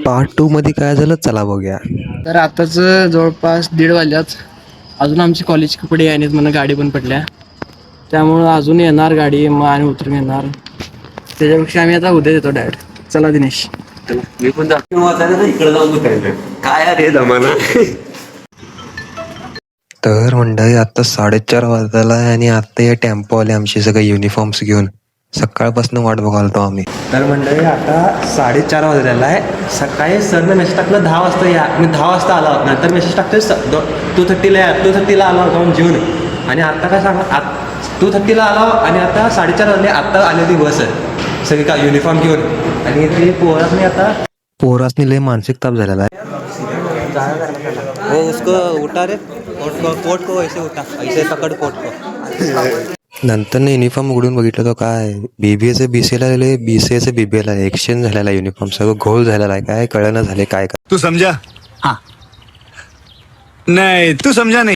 Part 2 मध्ये काय झालं चला बघूया. तर आताच जवळपास 1:30 वाजल्यात. अजून आमचे कॉलेज कपडे आहेत म्हणून गाडी पण पडल्या, त्यामुळं अजून येणार गाडी, मग आणि उतरून येणार. त्याच्यापेक्षा आम्ही आता उद्या येतो डायरेक्ट. चला दिनेश. मी पण जातो इकडे जाऊन काय अरे जमाना. तर मंडळी आता 4:30 वाजला आहे आणि आता या टेम्पो आले आमचे सगळे युनिफॉर्म्स घेऊन. सकाळपासून वाट बघालतो आम्ही. तर मंडळी आता 4:30 वाजलेला आहे. सकाळी सरनं मेसेज टाकलं 10 वाजता या. मी 10 वाजता आला होता. नंतर मेसेज टाकतोय 2:30ला आला जाऊन जेवून. आणि आता काय सांगा 2:30ला आला आणि आता 4:30 वाजले. आत्ता आलेली बस आहे सगळी का युनिफॉर्म घेऊन. आणि ते पोरासनी लय मानसिक ताप झालेला आहे. उसको उठा रे, कोट को ऐसे उठा, ऐसे पकड कोट को. नंतर युनिफॉर्म उघडून बघितलं तो काय BBA BCA ला गेले, BCA BBA ला एक्सचेंज झालेला युनिफॉर्म. सगळं घोळ झालेला आहे. काय कळना झाले काय. तू समझा? हाँ नहीं तू समझा नहीं.